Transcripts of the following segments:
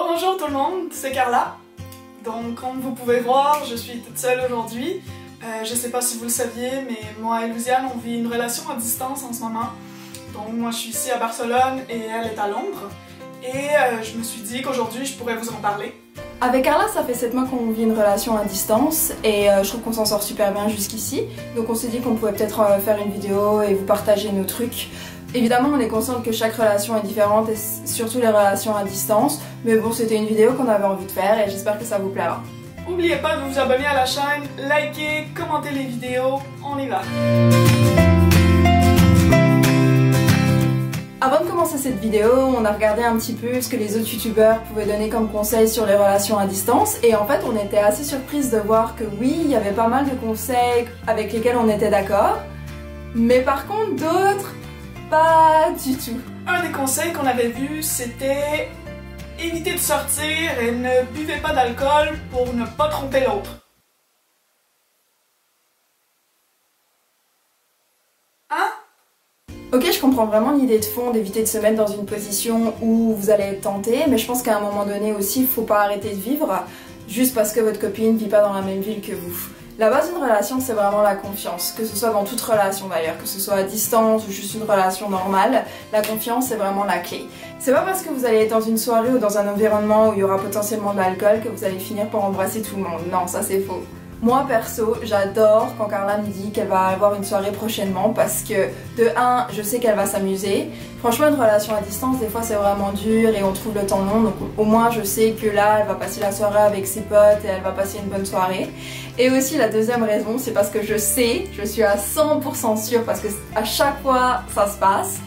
Bonjour tout le monde, c'est Carla. Donc comme vous pouvez voir, je suis toute seule aujourd'hui. Je sais pas si vous le saviez, mais moi et Louisiane, on vit une relation à distance en ce moment. Donc moi je suis ici à Barcelone et elle est à Londres. Et je me suis dit qu'aujourd'hui je pourrais vous en parler. Avec Carla, ça fait 7 mois qu'on vit une relation à distance et je trouve qu'on s'en sort super bien jusqu'ici. Donc on s'est dit qu'on pouvait peut-être faire une vidéo et vous partager nos trucs. Évidemment, on est consciente que chaque relation est différente et surtout les relations à distance. Mais bon, c'était une vidéo qu'on avait envie de faire et j'espère que ça vous plaira. N'oubliez pas de vous abonner à la chaîne, liker, commenter les vidéos, on y va! Avant de commencer cette vidéo, on a regardé un petit peu ce que les autres youtubeurs pouvaient donner comme conseils sur les relations à distance et en fait on était assez surprise de voir que oui, il y avait pas mal de conseils avec lesquels on était d'accord, mais par contre d'autres, pas du tout. Un des conseils qu'on avait vu, c'était éviter de sortir et ne buvez pas d'alcool pour ne pas tromper l'autre. Hein? Ok, je comprends vraiment l'idée de fond d'éviter de se mettre dans une position où vous allez être tenté, mais je pense qu'à un moment donné aussi, il faut pas arrêter de vivre juste parce que votre copine vit pas dans la même ville que vous. La base d'une relation, c'est vraiment la confiance, que ce soit dans toute relation d'ailleurs, que ce soit à distance ou juste une relation normale, la confiance c'est vraiment la clé. C'est pas parce que vous allez être dans une soirée ou dans un environnement où il y aura potentiellement de l'alcool que vous allez finir par embrasser tout le monde. Non, ça c'est faux. Moi perso, j'adore quand Carla me dit qu'elle va avoir une soirée prochainement parce que de 1, je sais qu'elle va s'amuser. Franchement, une relation à distance, des fois c'est vraiment dur et on trouve le temps long, donc au moins je sais que là, elle va passer la soirée avec ses potes et elle va passer une bonne soirée. Et aussi la deuxième raison, c'est parce que je sais, je suis à 100% sûre parce que à chaque fois ça se passe.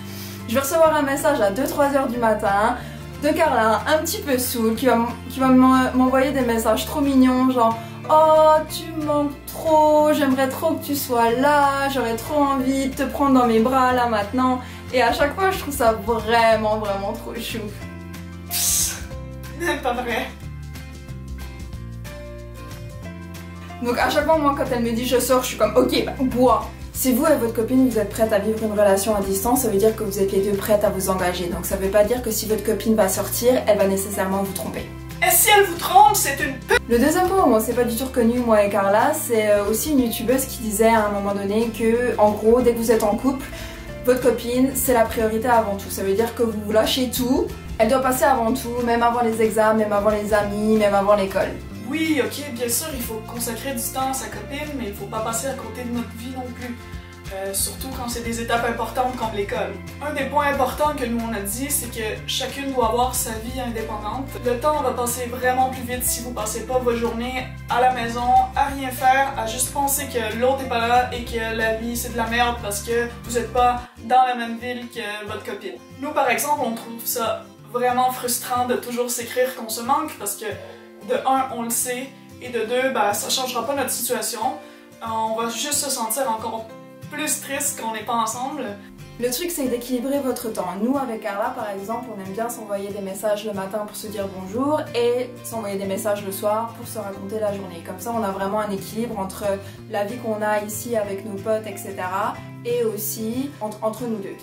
Je vais recevoir un message à 2-3 heures du matin de Carla, un petit peu saoule, qui va m'envoyer des messages trop mignons, genre oh, tu me manques trop, j'aimerais trop que tu sois là, j'aurais trop envie de te prendre dans mes bras là maintenant. Et à chaque fois, je trouve ça vraiment trop chou. Psst, pas vrai. Donc à chaque fois, moi, quand elle me dit je sors, je suis comme ok, bah, bois. Si vous et votre copine, vous êtes prête à vivre une relation à distance, ça veut dire que vous êtes les deux prêtes à vous engager. Donc ça veut pas dire que si votre copine va sortir, elle va nécessairement vous tromper. Et si elle vous trompe, c'est une pute! Le deuxième point où on s'est pas du tout reconnu, moi et Carla, c'est aussi une youtubeuse qui disait à un moment donné que, en gros, dès que vous êtes en couple, votre copine, c'est la priorité avant tout. Ça veut dire que vous lâchez tout, elle doit passer avant tout, même avant les examens, même avant les amis, même avant l'école. Oui, ok, bien sûr, il faut consacrer du temps à sa copine, mais il faut pas passer à côté de notre vie non plus. Surtout quand c'est des étapes importantes comme l'école. Un des points importants que nous on a dit, c'est que chacune doit avoir sa vie indépendante. Le temps va passer vraiment plus vite si vous passez pas vos journées à la maison, à rien faire, à juste penser que l'autre est pas là et que la vie c'est de la merde parce que vous êtes pas dans la même ville que votre copine. Nous par exemple, on trouve ça vraiment frustrant de toujours s'écrire qu'on se manque parce que de 1, on le sait, et de 2, ben, ça changera pas notre situation. On va juste se sentir encore plus triste qu'on n'est pas ensemble. Le truc c'est d'équilibrer votre temps. Nous avec Carla par exemple, on aime bien s'envoyer des messages le matin pour se dire bonjour et s'envoyer des messages le soir pour se raconter la journée. Comme ça on a vraiment un équilibre entre la vie qu'on a ici avec nos potes etc. et aussi entre nous deux.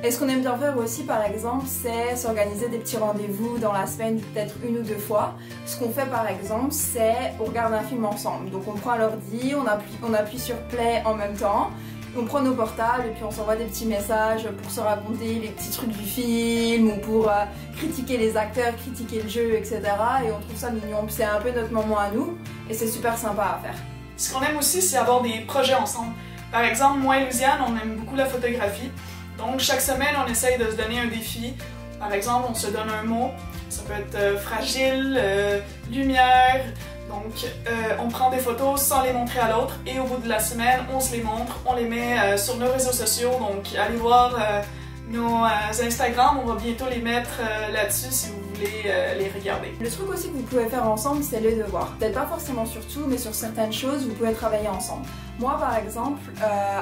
Et ce qu'on aime bien faire aussi par exemple, c'est s'organiser des petits rendez-vous dans la semaine, peut-être 1 ou 2 fois. Ce qu'on fait par exemple, c'est on regarde un film ensemble. Donc on prend l'ordi, on appuie sur play en même temps. On prend nos portables et puis on s'envoie des petits messages pour se raconter les petits trucs du film ou pour critiquer les acteurs, critiquer le jeu, etc. Et on trouve ça mignon. C'est un peu notre moment à nous et c'est super sympa à faire. Ce qu'on aime aussi, c'est avoir des projets ensemble. Par exemple, moi et Louisiane, on aime beaucoup la photographie. Donc chaque semaine, on essaye de se donner un défi. Par exemple, on se donne un mot. Ça peut être fragile, lumière. Donc, on prend des photos sans les montrer à l'autre et au bout de la semaine, on se les montre, on les met sur nos réseaux sociaux. Donc, allez voir nos Instagram, on va bientôt les mettre là-dessus si vous voulez les regarder. Le truc aussi que vous pouvez faire ensemble, c'est les devoirs. Peut-être pas forcément sur tout, mais sur certaines choses, vous pouvez travailler ensemble. Moi, par exemple,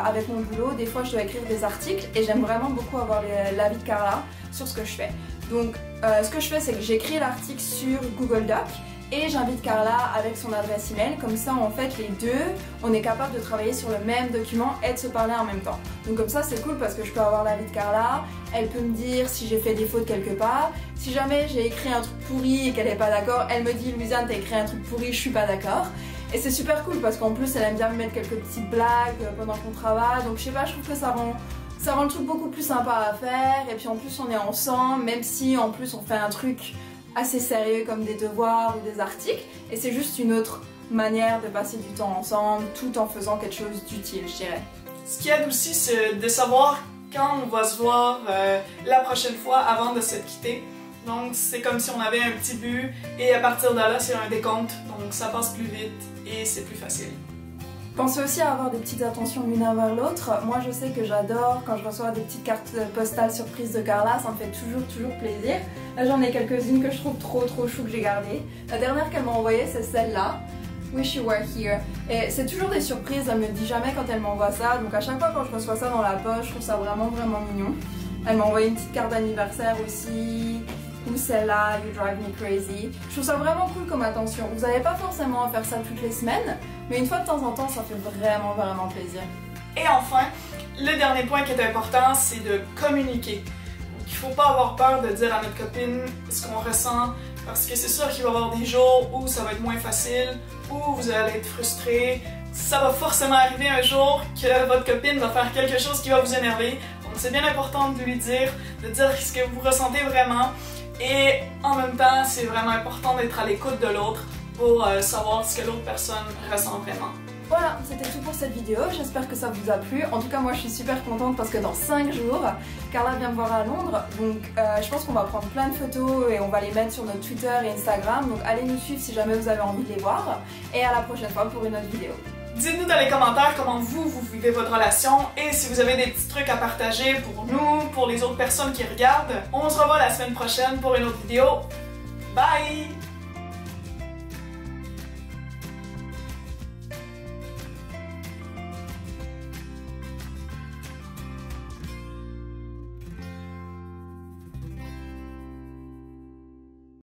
avec mon boulot, des fois, je dois écrire des articles et j'aime vraiment beaucoup avoir l'avis de Carla sur ce que je fais. Donc, ce que je fais, c'est que j'écris l'article sur Google Doc et j'invite Carla avec son adresse email, comme ça en fait les deux, on est capable de travailler sur le même document et de se parler en même temps. Donc comme ça c'est cool parce que je peux avoir l'avis de Carla, elle peut me dire si j'ai fait des fautes quelque part, si jamais j'ai écrit un truc pourri et qu'elle est pas d'accord, elle me dit Louisiane t'as écrit un truc pourri, je suis pas d'accord. Et c'est super cool parce qu'en plus elle aime bien me mettre quelques petites blagues pendant qu'on travaille, donc je sais pas, je trouve que ça rend le truc beaucoup plus sympa à faire, et puis en plus on est ensemble, même si en plus on fait un truc assez sérieux comme des devoirs ou des articles, et c'est juste une autre manière de passer du temps ensemble tout en faisant quelque chose d'utile, je dirais. Ce qui aide aussi, c'est de savoir quand on va se voir la prochaine fois avant de se quitter. Donc c'est comme si on avait un petit but et à partir de là c'est un décompte, donc ça passe plus vite et c'est plus facile. Pensez aussi à avoir des petites attentions l'une envers l'autre. Moi je sais que j'adore quand je reçois des petites cartes postales surprises de Carla, ça me fait toujours plaisir. Là j'en ai quelques-unes que je trouve trop chou que j'ai gardées. La dernière qu'elle m'a envoyée c'est celle-là. Wish you were here. Et c'est toujours des surprises, elle me dit jamais quand elle m'envoie ça, donc à chaque fois quand je reçois ça dans la poche, je trouve ça vraiment mignon. Elle m'a envoyé une petite carte d'anniversaire aussi, ou celle-là, You Drive Me Crazy. Je trouve ça vraiment cool comme attention. Vous n'avez pas forcément à faire ça toutes les semaines, mais une fois de temps en temps, ça fait vraiment plaisir. Et enfin, le dernier point qui est important, c'est de communiquer. Donc, il ne faut pas avoir peur de dire à notre copine ce qu'on ressent, parce que c'est sûr qu'il va y avoir des jours où ça va être moins facile, où vous allez être frustré. Ça va forcément arriver un jour que votre copine va faire quelque chose qui va vous énerver. Donc c'est bien important de lui dire, de dire ce que vous ressentez vraiment. Et en même temps, c'est vraiment important d'être à l'écoute de l'autre pour savoir ce que l'autre personne ressent vraiment. Voilà, c'était tout pour cette vidéo, j'espère que ça vous a plu. En tout cas moi je suis super contente parce que dans 5 jours, Carla vient me voir à Londres, donc je pense qu'on va prendre plein de photos et on va les mettre sur notre Twitter et Instagram, donc allez nous suivre si jamais vous avez envie de les voir, et à la prochaine fois pour une autre vidéo. Dites-nous dans les commentaires comment vous vivez votre relation et si vous avez des petits trucs à partager pour nous, pour les autres personnes qui regardent. On se revoit la semaine prochaine pour une autre vidéo. Bye!